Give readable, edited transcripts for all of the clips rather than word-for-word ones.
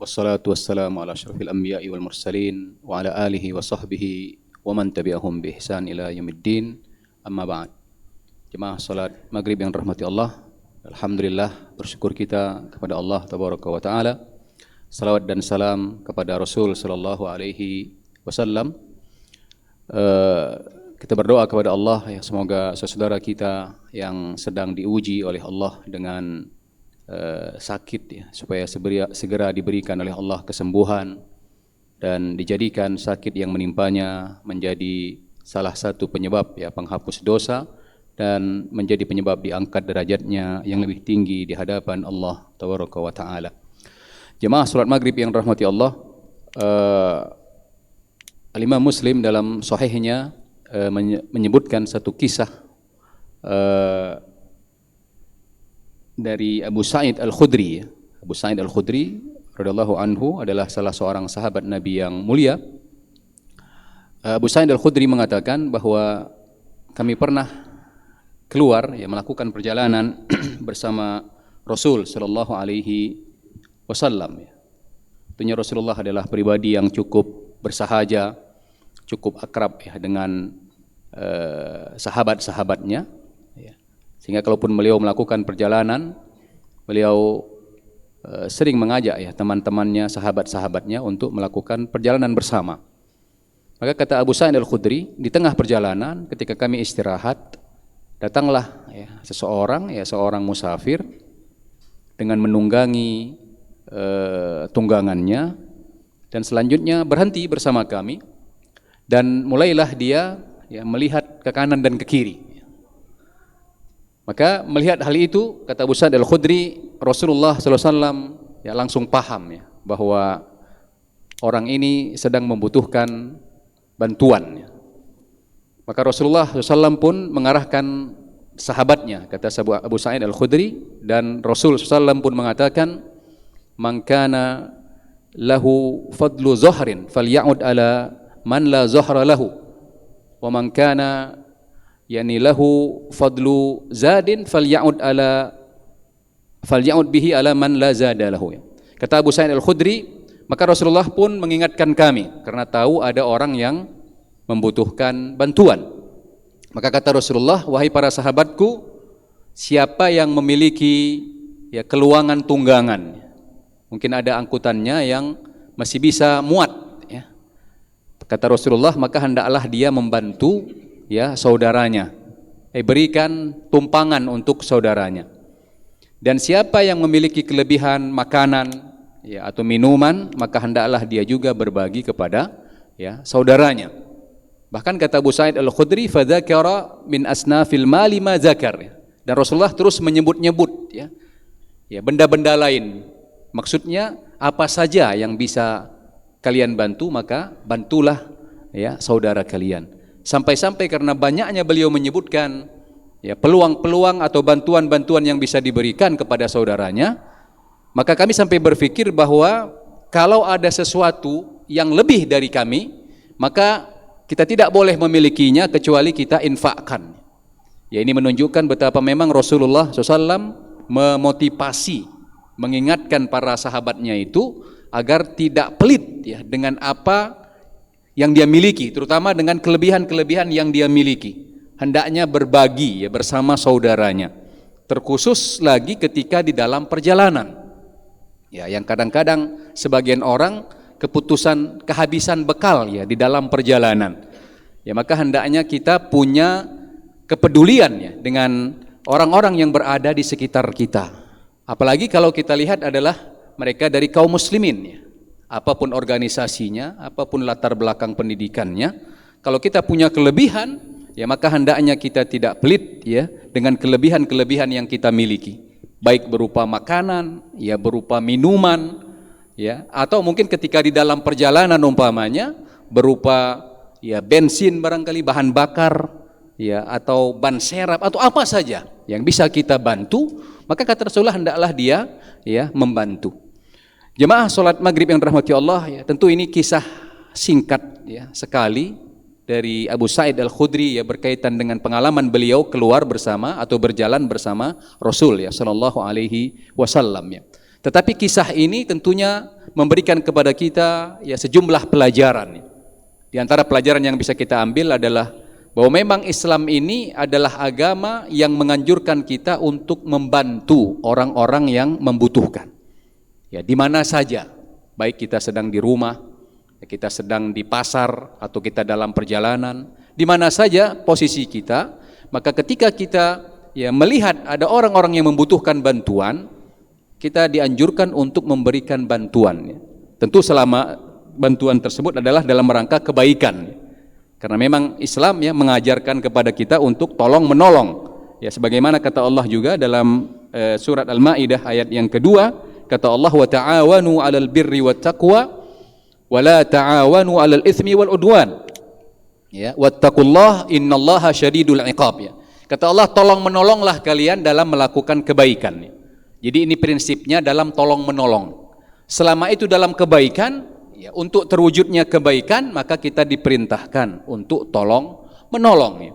Wassalatu wassalamu ala asyrafil anbiya'i wal mursalin wa ala alihi wa sahbihi wa man tabi'ahum bi ihsan ila yaumiddin. Amma ba'd. Jemaah salat maghrib yang rahmati Allah, alhamdulillah bersyukur kita kepada Allah tabaraka wa taala. Salawat dan salam kepada Rasul sallallahu alaihi wasallam. Kita berdoa kepada Allah ya, semoga saudara kita yang sedang diuji oleh Allah dengan sakit ya, supaya segera diberikan oleh Allah kesembuhan dan dijadikan sakit yang menimpanya menjadi salah satu penyebab ya penghapus dosa dan menjadi penyebab diangkat derajatnya yang lebih tinggi di hadapan Allah tabaraka wa taala. Jemaah salat maghrib yang rahmati Allah, Al-Imam Muslim dalam sahihnya menyebutkan satu kisah dari Abu Sa'id Al-Khudri. Abu Sa'id Al-Khudri radhiyallahu anhu adalah salah seorang sahabat Nabi yang mulia. Abu Sa'id Al-Khudri mengatakan bahwa kami pernah keluar ya, melakukan perjalanan bersama Rasul sallallahu alaihi wasallam ya. Tentunya Rasulullah adalah pribadi yang cukup bersahaja, cukup akrab ya dengan sahabat-sahabatnya ya. Sehingga kalaupun beliau melakukan perjalanan, beliau sering mengajak ya teman-temannya, sahabat-sahabatnya untuk melakukan perjalanan bersama. Maka kata Abu Sa'id Al-Khudri, di tengah perjalanan ketika kami istirahat, datanglah ya seorang musafir dengan menunggangi tunggangannya dan selanjutnya berhenti bersama kami dan mulailah dia ya melihat ke kanan dan ke kiri. Maka melihat hal itu, kata Abu Sa'id Al-Khudri, Rasulullah SAW ya langsung paham ya bahwa orang ini sedang membutuhkan bantuan ya. Maka Rasulullah SAW pun mengarahkan sahabatnya, kata Abu Sa'id Al-Khudri, dan Rasul SAW pun mengatakan, man kana lahu fadlu zuhrin falya'ud ala man la zuhra lahu wa man kana yani lahu fadlu zadin falya'ud bihi ala man la zada lahu. Kata Abu Sa'id Al-Khudri, maka Rasulullah pun mengingatkan kami karena tahu ada orang yang membutuhkan bantuan. Maka kata Rasulullah, wahai para sahabatku, siapa yang memiliki ya keluangan tunggangan, mungkin ada angkutannya yang masih bisa muat ya. Kata Rasulullah, maka hendaklah dia membantu ya saudaranya, berikan tumpangan untuk saudaranya. Dan siapa yang memiliki kelebihan makanan ya atau minuman, maka hendaklah dia juga berbagi kepada ya saudaranya. Bahkan kata Abu Sa'id Al-Khudri, fadzakara min asnafil mali ma zakar. Dan Rasulullah terus menyebut-nyebut ya benda-benda lain. Maksudnya apa saja yang bisa kalian bantu, maka bantulah ya saudara kalian. Sampai-sampai karena banyaknya beliau menyebutkan ya peluang-peluang atau bantuan-bantuan yang bisa diberikan kepada saudaranya, maka kami sampai berpikir bahwa kalau ada sesuatu yang lebih dari kami, maka kita tidak boleh memilikinya kecuali kita infakkan. Ya, ini menunjukkan betapa memang Rasulullah SAW memotivasi, mengingatkan para sahabatnya itu agar tidak pelit ya dengan apa yang dia miliki, terutama dengan kelebihan-kelebihan yang dia miliki. Hendaknya berbagi ya bersama saudaranya. Terkhusus lagi ketika di dalam perjalanan. Ya, yang kadang-kadang sebagian orang kehabisan bekal ya di dalam perjalanan. Ya, maka hendaknya kita punya kepedulian ya dengan orang-orang yang berada di sekitar kita. Apalagi kalau kita lihat adalah mereka dari kaum muslimin ya. Apapun organisasinya, apapun latar belakang pendidikannya, kalau kita punya kelebihan, ya maka hendaknya kita tidak pelit ya dengan kelebihan-kelebihan yang kita miliki, baik berupa makanan, ya berupa minuman, ya atau mungkin ketika di dalam perjalanan umpamanya berupa ya bensin barangkali bahan bakar, ya atau ban serap atau apa saja yang bisa kita bantu, maka kata Rasulullah hendaklah dia ya membantu. Jemaah salat maghrib yang dirahmati Allah ya, tentu ini kisah singkat ya sekali dari Abu Sa'id Al-Khudri ya berkaitan dengan pengalaman beliau keluar bersama atau berjalan bersama Rasul ya sallallahu alaihi wasallam ya. Tetapi kisah ini tentunya memberikan kepada kita ya sejumlah pelajaran. Di antara pelajaran yang bisa kita ambil adalah bahwa memang Islam ini adalah agama yang menganjurkan kita untuk membantu orang-orang yang membutuhkan. Ya, di mana saja, baik kita sedang di rumah, kita sedang di pasar, atau kita dalam perjalanan, di mana saja posisi kita, maka ketika kita ya melihat ada orang-orang yang membutuhkan bantuan, kita dianjurkan untuk memberikan bantuan. Tentu selama bantuan tersebut adalah dalam rangka kebaikan. Karena memang Islam ya mengajarkan kepada kita untuk tolong menolong. Ya sebagaimana kata Allah juga dalam surat Al-Maidah ayat yang kedua, kata Allah wa ta'awanu 'alal birri wat taqwa wa la ta'awanu 'alal itsmi wal udwan. Ya, wattaqullaha innallaha syadidul iqab ya. Kata Allah, tolong menolonglah kalian dalam melakukan kebaikan. Jadi ini prinsipnya dalam tolong menolong. Selama itu dalam kebaikan, ya, untuk terwujudnya kebaikan maka kita diperintahkan untuk tolong menolong. Ya.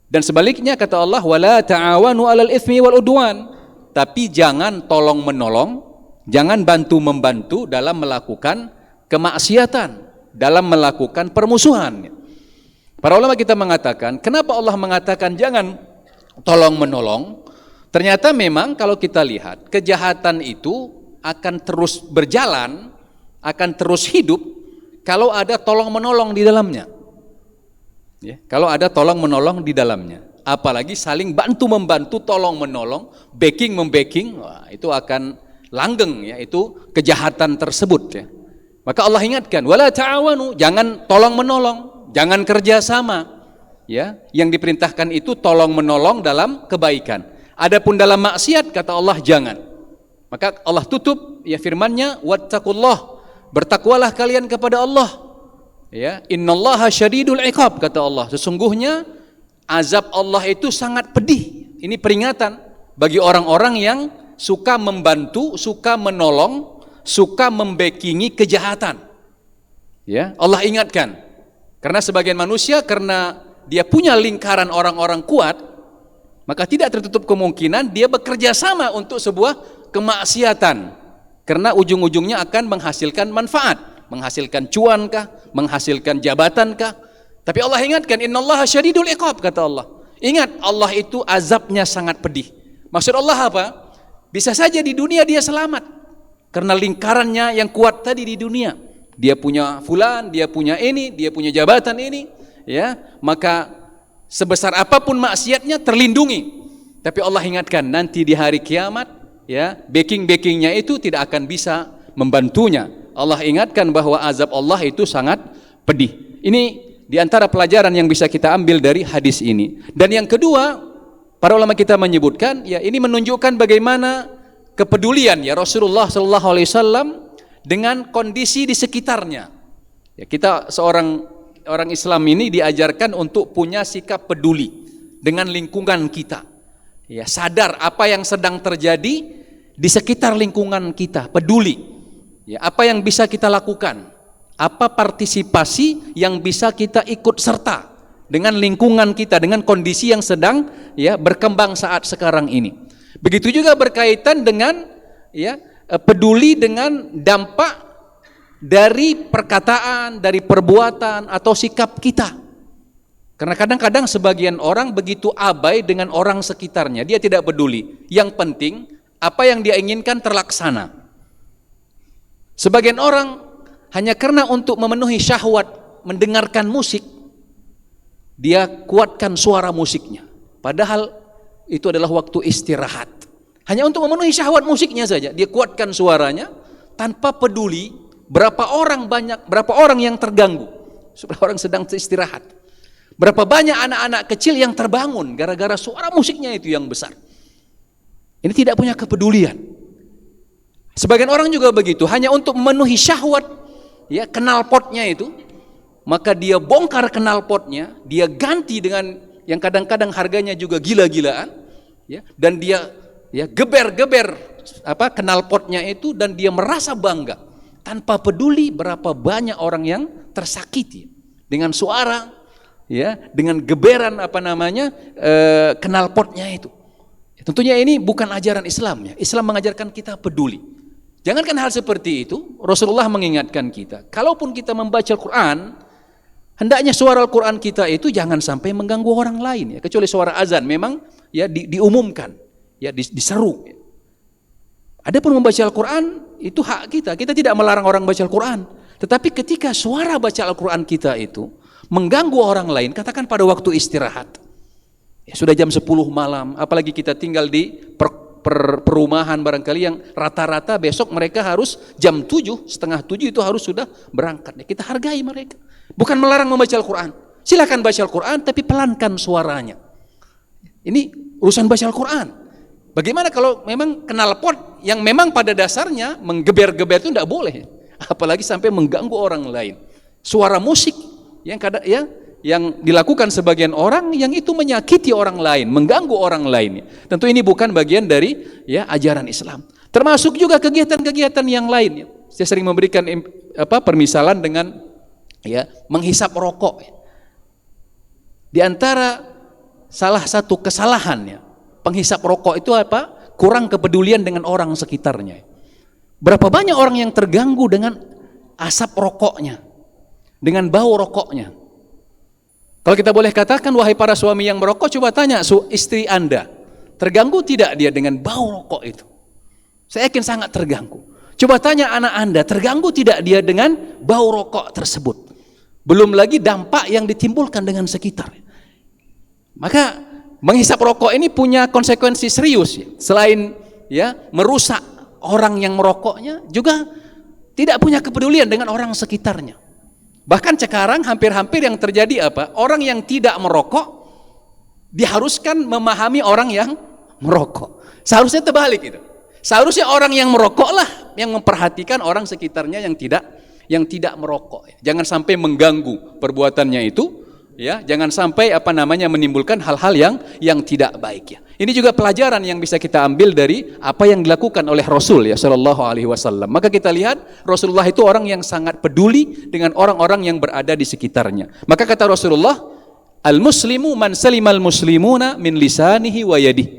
Dan sebaliknya kata Allah wala ta'awanu 'alal itsmi wal udwan. Tapi jangan tolong menolong, jangan bantu membantu dalam melakukan kemaksiatan, dalam melakukan permusuhan. Para ulama kita mengatakan, kenapa Allah mengatakan jangan tolong menolong? Ternyata memang kalau kita lihat kejahatan itu akan terus berjalan, akan terus hidup kalau ada tolong menolong di dalamnya. Ya, kalau ada tolong menolong di dalamnya, apalagi saling bantu membantu, tolong menolong, backing membacking, wah, itu akan langgeng ya, itu kejahatan tersebut ya. Maka Allah ingatkan, wala ta'awanu, jangan tolong menolong, jangan kerjasama. Ya, yang diperintahkan itu tolong menolong dalam kebaikan. Adapun dalam maksiat kata Allah jangan. Maka Allah tutup ya firman-Nya, wattaqullah, bertakwalah kalian kepada Allah. Ya, innallaha syadidul iqab kata Allah. Sesungguhnya azab Allah itu sangat pedih. Ini peringatan bagi orang-orang yang suka membantu, suka menolong, suka membackingi kejahatan. Ya, Allah ingatkan. Karena sebagian manusia karena dia punya lingkaran orang-orang kuat, maka tidak tertutup kemungkinan dia bekerja sama untuk sebuah kemaksiatan. Karena ujung-ujungnya akan menghasilkan manfaat, menghasilkan cuan kah, menghasilkan jabatan kah. Tapi Allah ingatkan, innallaha syadidul iqab kata Allah. Ingat, Allah itu azabnya sangat pedih. Maksud Allah apa? Bisa saja di dunia dia selamat karena lingkarannya yang kuat tadi di dunia. Dia punya fulan, dia punya ini, dia punya jabatan ini, ya. Maka sebesar apapun maksiatnya terlindungi. Tapi Allah ingatkan nanti di hari kiamat ya, backing-backingnya itu tidak akan bisa membantunya. Allah ingatkan bahwa azab Allah itu sangat pedih. Ini di antara pelajaran yang bisa kita ambil dari hadis ini. Dan yang kedua, para ulama kita menyebutkan ya ini menunjukkan bagaimana kepedulian ya Rasulullah SAW dengan kondisi di sekitarnya. Ya, kita orang Islam ini diajarkan untuk punya sikap peduli dengan lingkungan kita. Ya, sadar apa yang sedang terjadi di sekitar lingkungan kita, peduli. Ya, apa yang bisa kita lakukan? Apa partisipasi yang bisa kita ikut serta dengan lingkungan kita, dengan kondisi yang sedang ya berkembang saat sekarang ini. Begitu juga berkaitan dengan ya peduli dengan dampak dari perkataan, dari perbuatan atau sikap kita. Karena kadang-kadang sebagian orang begitu abai dengan orang sekitarnya, dia tidak peduli. Yang penting apa yang dia inginkan terlaksana. Sebagian orang hanya karena untuk memenuhi syahwat mendengarkan musik, dia kuatkan suara musiknya. Padahal itu adalah waktu istirahat. Hanya untuk memenuhi syahwat musiknya saja, dia kuatkan suaranya tanpa peduli berapa orang yang terganggu. Berapa orang sedang istirahat. Berapa banyak anak-anak kecil yang terbangun gara-gara suara musiknya itu yang besar. Ini tidak punya kepedulian. Sebagian orang juga begitu, hanya untuk memenuhi syahwat ya knalpotnya itu, maka dia bongkar knalpotnya, dia ganti dengan yang kadang-kadang harganya juga gila-gilaan, ya, dan dia ya geber-geber knalpotnya itu, dan dia merasa bangga tanpa peduli berapa banyak orang yang tersakiti dengan suara ya, dengan geberan knalpotnya itu. Tentunya ini bukan ajaran Islam ya. Islam mengajarkan kita peduli. Jangankan hal seperti itu, Rasulullah mengingatkan kita, kalaupun kita membaca Al-Quran, hendaknya suara Al-Quran kita itu jangan sampai mengganggu orang lain ya. Kecuali suara azan memang ya diumumkan, ya diseru. Ya. Adapun membaca Al-Quran itu hak kita. Kita tidak melarang orang baca Al-Quran. Tetapi ketika suara baca Al-Quran kita itu mengganggu orang lain, katakan pada waktu istirahat, ya, sudah jam 10 malam, apalagi kita tinggal di perumahan barangkali yang rata-rata besok mereka harus jam 7, setengah 7 itu harus sudah berangkat. Ya, kita hargai mereka. Bukan melarang membaca Al-Quran. Silakan baca Al-Quran tapi pelankan suaranya. Ini urusan baca Al-Quran. Bagaimana kalau memang knalpot yang memang pada dasarnya menggeber-geber itu tidak boleh, apalagi sampai mengganggu orang lain. Suara musik yang dilakukan sebagian orang yang itu menyakiti orang lain, mengganggu orang lain. Tentu ini bukan bagian dari ya ajaran Islam. Termasuk juga kegiatan-kegiatan yang lain. Saya sering memberikan permisalan dengan ya menghisap rokok. Di antara salah satu kesalahannya penghisap rokok itu apa? Kurang kepedulian dengan orang sekitarnya. Berapa banyak orang yang terganggu dengan asap rokoknya, dengan bau rokoknya. Kalau kita boleh katakan, wahai para suami yang merokok, coba tanya istri Anda, terganggu tidak dia dengan bau rokok itu? Saya yakin sangat terganggu. Coba tanya anak Anda, terganggu tidak dia dengan bau rokok tersebut? Belum lagi dampak yang ditimbulkan dengan sekitar. Maka menghisap rokok ini punya konsekuensi serius ya. Selain ya merusak orang yang merokoknya, juga tidak punya kepedulian dengan orang sekitarnya. Bahkan sekarang hampir-hampir yang terjadi apa? Orang yang tidak merokok diharuskan memahami orang yang merokok. Seharusnya terbalik itu. Seharusnya orang yang merokoklah yang memperhatikan orang sekitarnya yang tidak merokok. Jangan sampai mengganggu perbuatannya itu. Ya, jangan sampai menimbulkan hal-hal yang tidak baik ya. Ini juga pelajaran yang bisa kita ambil dari apa yang dilakukan oleh Rasul ya sallallahu alaihi wasallam. Maka kita lihat Rasulullah itu orang yang sangat peduli dengan orang-orang yang berada di sekitarnya. Maka kata Rasulullah, al-muslimu man salimal muslimuna min lisanihi wa yadihi.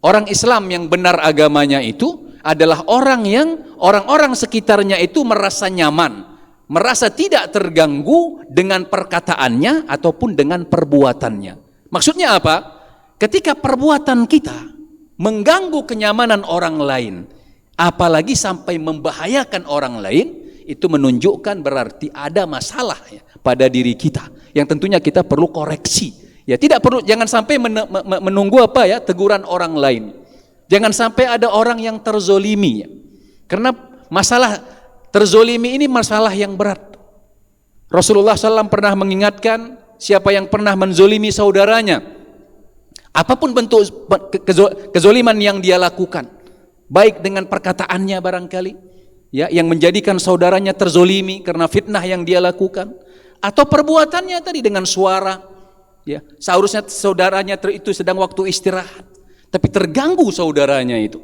Orang Islam yang benar agamanya itu adalah orang yang orang-orang sekitarnya itu merasa nyaman, merasa tidak terganggu dengan perkataannya ataupun dengan perbuatannya. Maksudnya apa? Ketika perbuatan kita mengganggu kenyamanan orang lain, apalagi sampai membahayakan orang lain, itu menunjukkan berarti ada masalah ya, pada diri kita yang tentunya kita perlu koreksi. Ya, tidak perlu, jangan sampai menunggu teguran orang lain. Jangan sampai ada orang yang terzolimi ya. Karena masalah terzolimi ini masalah yang berat. Rasulullah SAW pernah mengingatkan siapa yang pernah menzolimi saudaranya, apapun bentuk kezoliman yang dia lakukan, baik dengan perkataannya barangkali, ya, yang menjadikan saudaranya terzolimi karena fitnah yang dia lakukan, atau perbuatannya tadi dengan suara, ya, seharusnya saudaranya itu sedang waktu istirahat, tapi terganggu saudaranya itu.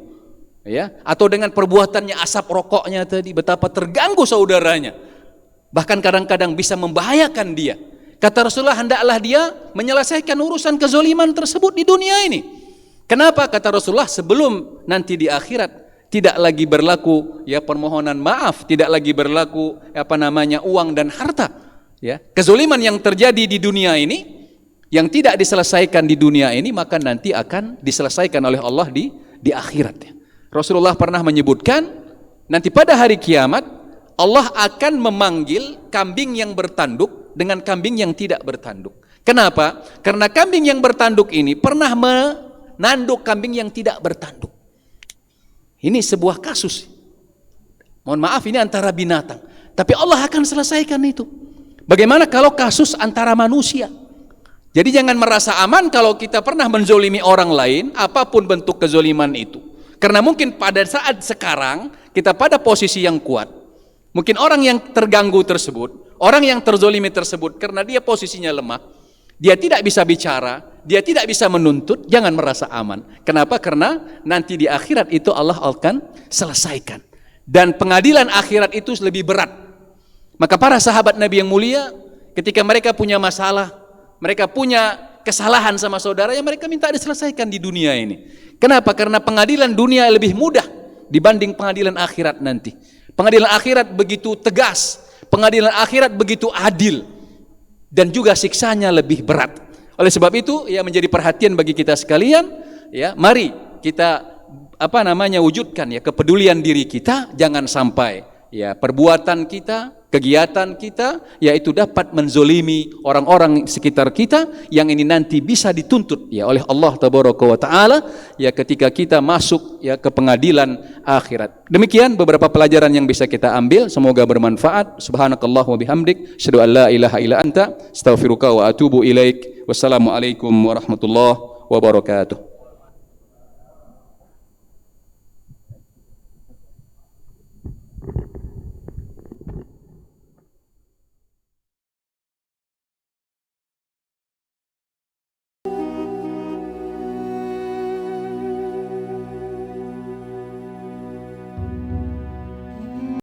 Ya, atau dengan perbuatannya asap rokoknya tadi, betapa terganggu saudaranya, bahkan kadang-kadang bisa membahayakan dia. Kata Rasulullah, hendaklah dia menyelesaikan urusan kezoliman tersebut di dunia ini. Kenapa? Kata Rasulullah, sebelum nanti di akhirat tidak lagi berlaku ya permohonan maaf, tidak lagi berlaku uang dan harta. Ya, kezoliman yang terjadi di dunia ini, yang tidak diselesaikan di dunia ini, maka nanti akan diselesaikan oleh Allah di akhirat. Ya. Rasulullah pernah menyebutkan nanti pada hari kiamat Allah akan memanggil kambing yang bertanduk dengan kambing yang tidak bertanduk. Kenapa? Karena kambing yang bertanduk ini pernah menanduk kambing yang tidak bertanduk. Ini sebuah kasus. Mohon maaf, ini antara binatang. Tapi Allah akan selesaikan itu. Bagaimana kalau kasus antara manusia? Jadi jangan merasa aman kalau kita pernah menzolimi orang lain, apapun bentuk kezoliman itu. Karena mungkin pada saat sekarang kita pada posisi yang kuat, mungkin orang yang terganggu tersebut, orang yang terzolimi tersebut, karena dia posisinya lemah, dia tidak bisa bicara, dia tidak bisa menuntut, jangan merasa aman. Kenapa? Karena nanti di akhirat itu Allah akan selesaikan. Dan pengadilan akhirat itu lebih berat. Maka para sahabat Nabi yang mulia, ketika mereka punya masalah, mereka punya kesalahan sama saudara, ya mereka minta diselesaikan di dunia ini. Kenapa? Karena pengadilan dunia lebih mudah dibanding pengadilan akhirat nanti. Pengadilan akhirat begitu tegas, pengadilan akhirat begitu adil, dan juga siksanya lebih berat. Oleh sebab itu, ya menjadi perhatian bagi kita sekalian, ya mari kita wujudkan ya kepedulian diri kita, jangan sampai ya perbuatan kita, kegiatan kita yaitu dapat menzolimi orang-orang sekitar kita, yang ini nanti bisa dituntut ya oleh Allah Tabaraka wa Taala ya ketika kita masuk ya ke pengadilan akhirat. Demikian beberapa pelajaran yang bisa kita ambil, semoga bermanfaat. Subhanakallah wa bihamdik, asyhadu an la ilaha illa anta, astaghfiruka wa atubu ilaik. Wassalamualaikum warahmatullahi wabarakatuh.